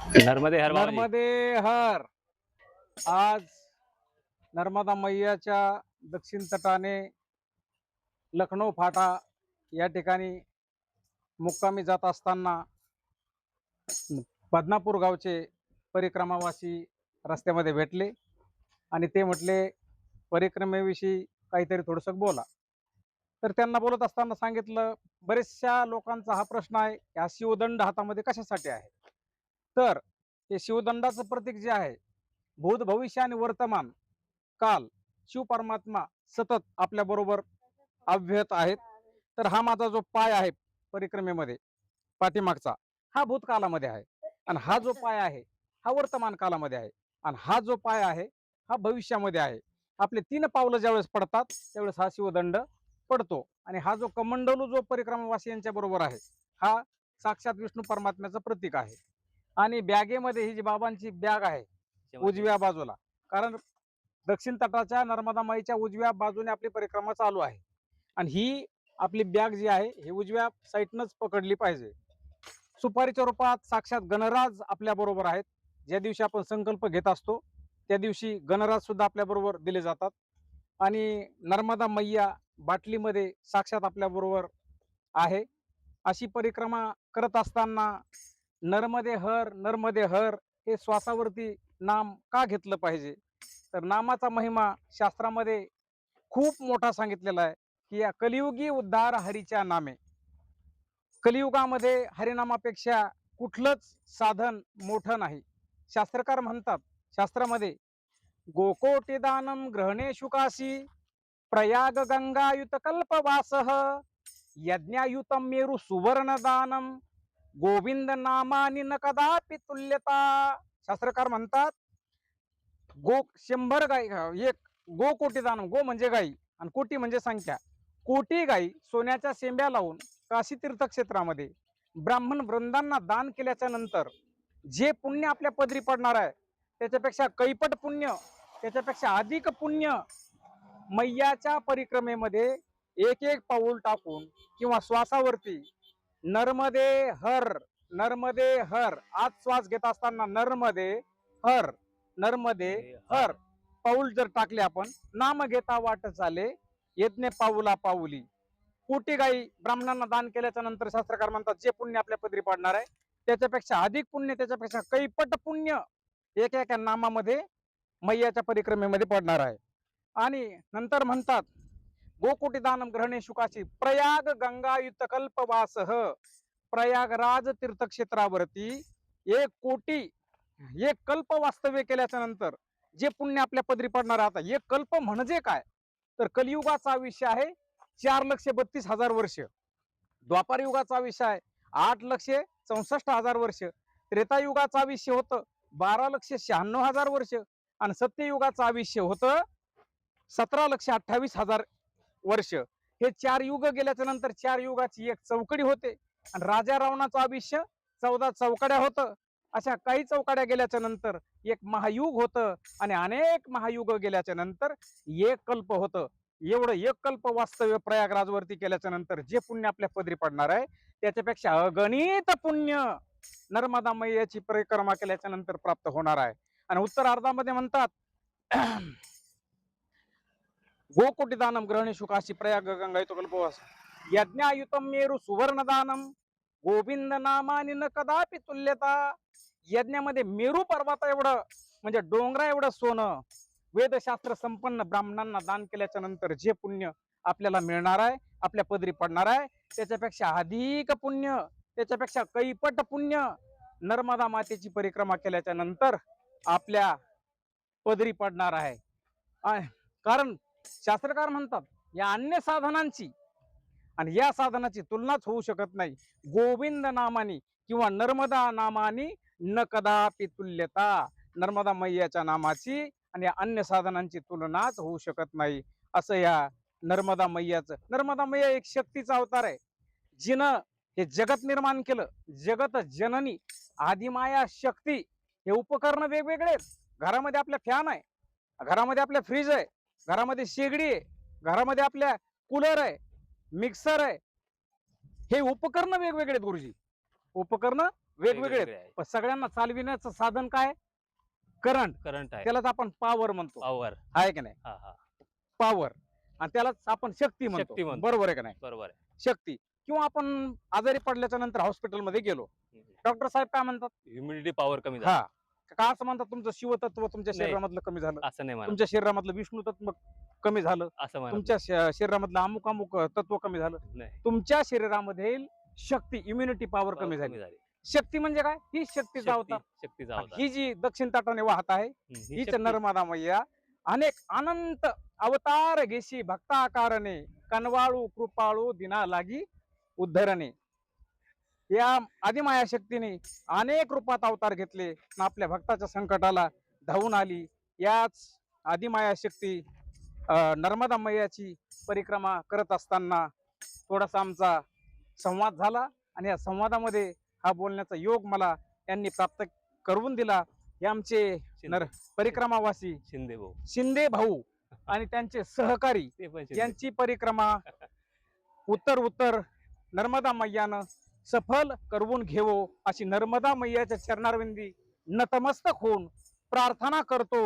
नर्मदे हर माऊली. नर्मदे हर. आज नर्मदा मैयाच्या दक्षिण तटाने लखनौ फाटा या ठिकाणी मुक्कामी जात असताना बदनापूर गावचे परिक्रमावासी रस्त्यामध्ये भेटले आणि ते म्हटले परिक्रमेविषयी काहीतरी थोडंसं बोला. तर त्यांना बोलत असताना सांगितलं, बरेचशा लोकांचा हा प्रश्न आहे, हा शिवदंड हातामध्ये कशासाठी आहे. तर हे शिवदंडाचं प्रतीक जे आहे, भूत भविष्य आणि वर्तमान काल शिव परमात्मा सतत आपल्या बरोबर अव्यत आहेत. तर हा माझा जो पाय आहे परिक्रमेमध्ये पाठीमागचा, हा भूतकालामध्ये आहे, आणि हा जो पाय आहे हा वर्तमान कालामध्ये आहे, आणि हा जो पाय आहे हा भविष्यामध्ये आहे. आपले 3 पावलं ज्यावेळेस पडतात त्यावेळेस हा शिवदंड पडतो. आणि हा जो कमंडलू जो परिक्रमावासियांच्या बरोबर आहे, हा साक्षात विष्णू परमात्म्याचं प्रतीक आहे. आणि बॅगेमध्ये ही जी बाबांची बॅग आहे उजव्या बाजूला, कारण दक्षिण तटाच्या नर्मदा माईच्या उजव्या बाजूने आपली परिक्रमा चालू आहे, आणि ही आपली बॅग जी आहे ही उजव्या साईडनंच पकडली पाहिजे. सुपारीच्या रूपात साक्षात गणराज आपल्या बरोबर आहेत. ज्या दिवशी आपण संकल्प घेत असतो त्या दिवशी गणराज सुद्धा आपल्या बरोबर दिले जातात. आणि नर्मदा मैया बाटलीमध्ये साक्षात आपल्या बरोबर आहे. अशी परिक्रमा करत असताना नर्मदे हर नर्मदे हर हे श्वासावरती नाम का घेतलं पाहिजे. तर नामाचा महिमा शास्त्रामध्ये खूप मोठा सांगितलेला आहे की या कलियुगी उद्धार हरीच्या नामे. कलियुगामध्ये हरिनामापेक्षा कुठलंच साधन मोठं नाही. शास्त्रकार म्हणतात शास्त्रामध्ये, गोकोटी दानम ग्रहणेषु काशी प्रयाग गंगायुत कल्पवासः यज्ञायुतम मेरु सुवर्ण दानम गोविंद नामानी न कदापि तुल्यता. शास्त्रकार म्हणतात, गो 100 गाई, एक गो कोटी दानम, गो म्हणजे गाई आणि कोटी म्हणजे संख्या. कोटी गाई सोन्याच्या शेंब्या लावून काशी तीर्थक्षेत्रामध्ये ब्राह्मण वृंदांना दान केल्याच्या नंतर जे पुण्य आपल्या पदरी पडणार आहे त्याच्यापेक्षा कैपट पुण्य, त्याच्यापेक्षा अधिक पुण्य मैयाच्या परिक्रमेमध्ये एक एक पाऊल टाकून किंवा श्वासावरती नर्मदे हर नर्मदे हर, आज श्वास घेत असताना नर्मदे हर नर्मदे हर पाऊल जर टाकले आपण, नाम घेता वाट चाले यज्ञ पाऊला पाऊली. कोटी गाई ब्राह्मणांना दान केल्याच्या नंतर शास्त्रकार म्हणतात जे पुण्य आपल्या पदरी पडणार आहे त्याच्यापेक्षा अधिक पुण्य, त्याच्यापेक्षा कैपट पुण्य एका एका नामामध्ये मैयाच्या परिक्रमेमध्ये पडणार आहे. आणि नंतर म्हणतात, गोकोटी दानम ग्रहणे शुकाशी प्रयाग गंगायुत कल्पवासः. प्रयागराज तीर्थक्षेत्रावरती 1 कोटी 1 कल्प वास्तव्य केल्याच्या नंतर जे पुण्य आपल्या पदरी पडणार आहे. आता 1 कल्प म्हणजे काय, तर कलियुगाचा आयुष्य आहे 4,32,000 वर्ष. द्वापार युगाचा आयुष्य आहे 8,64,000 वर्ष. त्रेतायुगाचं आयुष्य होतं 12,96,000 वर्ष. आणि सत्ययुगाचं आयुष्य होतं 17,28,000 वर्ष. हे 4 युग गेल्याच्या नंतर 4 युगाची एक चौकडी होते. आणि राजा रावणाचं आयुष्य 14 चौकड्या होतं. अशा काही चौकड्या गेल्याच्या नंतर एक महायुग होतं, आणि अनेक महायुग गेल्याच्या नंतर 1 कल्प होतं. एवढं 1 कल्प वास्तव्य प्रयागराजवरती केल्याच्या नंतर जे पुण्य आपल्या पदरी पडणार आहे त्याच्यापेक्षा अगणित पुण्य नर्मदा मैयाची परिक्रमा केल्याच्या नंतर प्राप्त होणार आहे. आणि उत्तरार्धामध्ये म्हणतात, गोकोटी दानम ग्रहणेषु काशी प्रयाग गंगायुत कल्पवास यज्ञायुतम मेरु सुवर्ण दानम गोविंद नामानी न कदापि तुल्यता. यज्ञामध्ये मेरू पर्वता एवढं म्हणजे डोंगरा एवढं सोनं वेदशास्त्र संपन्न ब्राह्मणांना दान केल्याच्या नंतर जे पुण्य आपल्याला मिळणार आहे, आपल्या पदरी पडणार आहे, त्याच्यापेक्षा अधिक पुण्य, त्याच्यापेक्षा कैपट पुण्य नर्मदा मातेची परिक्रमा केल्याच्या नंतर आपल्या पदरी पडणार आहे. कारण शास्त्रकार म्हणतात या अन्य साधनांची आणि या साधनाची तुलनाच होऊ शकत नाही. गोविंद नामानी किंवा नर्मदा नामानी न कदापि तुल्यता. नर्मदा मैयाच्या नामाची आणि अन्य साधनांची तुलनाच होऊ शकत नाही, असं या नर्मदा मैयाचं. नर्मदा मैया एक शक्तीचा अवतार आहे, जिनं हे जगत निर्माण केलं. जगत जननी आदिमाया शक्ती. हे उपकरण वेगवेगळे आहेत. घरामध्ये आपल्या फॅन आहे, घरामध्ये आपल्या फ्रीज आहे, घरामध्ये शेगडी आहे, घरामध्ये आपल्या कूलर आहे, मिक्सर आहे. हे उपकरण वेगवेगळे आहेत गुरुजी. उपकरण वेगवेगळे आहेत. वेगवेगळे आहे. पण सगळ्यांना चालविण्याचं साधन काय? करंट. करंट आहे, त्यालाच आपण पॉवर म्हणतो, पॉवर. आहे की नाही? हा हा, पॉवर. आणि त्यालाच आपण शक्ती म्हणतो. शक्ती म्हणतो. बरोबर आहे का नाही? बरोबर आहे. शक्ती. किंवा आपण आजारी पडल्याच्या नंतर हॉस्पिटलमध्ये गेलो, डॉक्टर साहेब काय म्हणतात? ह्युमिडिटी पॉवर कमी झाली. हा, का असं म्हणतात तुमचं शिवतत्व तुमच्या नाही. शरीरामधलं कमी झालं, असं नाही म्हणत, तुमच्या शरीरामधलं विष्णू तत्व कमी झालं, असं म्हणत तुमच्या शरीरामधलं अमुक अमुक तत्व कमी झालं, नाही. तुमच्या शरीरामध्ये शक्ती इम्युनिटी पॉवर कमी झाली. शक्ती म्हणजे काय? ही शक्तीचा अवतार. शक्तीचा आणि अवतार. ही जी दक्षिण तटाने वाहत आहे, ही हीच शक्ती. नर्मदा मैया अनेक अनंत अवतार घेशी भक्ताकारणे कनवाळू कृपाळू दिना लागी उद्धरणे. या आदिमाया शक्तीने अनेक रूपात अवतार घेतले आणि आपल्या भक्ताच्या संकटाला धावून आली. याच आदिमाया शक्ती नर्मदा मैयाची परिक्रमा करत असताना थोडासा आमचा संवाद झाला आणि या संवादामध्ये हा बोलण्याचा योग मला यांनी प्राप्त करून दिला. हे आमचे परिक्रमावासी शिंदे भाऊ आणि त्यांचे सहकारी यांची परिक्रमा उत्तर नर्मदा मैयानं सफल करवून घेवो अशी नर्मदा मैयाच्या चरणारविंदी नतमस्तक होऊन प्रार्थना करतो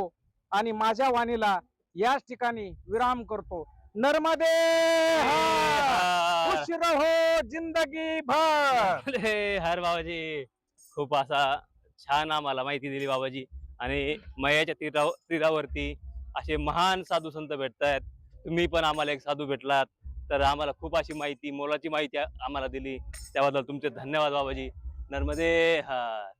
आणि माझ्या वाणीला याच ठिकाणी विराम करतो. नर्मदे खुश रहो जिंदगी भर. हर बाबाजी, खूप असा छान आम्हाला माहिती दिली बाबाजी. आणि मैयाच्या तीरावरती असे महान साधू संत भेटतायत. तुम्ही पण आम्हाला एक साधू भेटलात, तर आम्हाला खूप अशी माहिती, मोलाची माहिती आम्हाला दिली, त्याबद्दल तुमचे धन्यवाद बाबाजी. नर्मदे हर.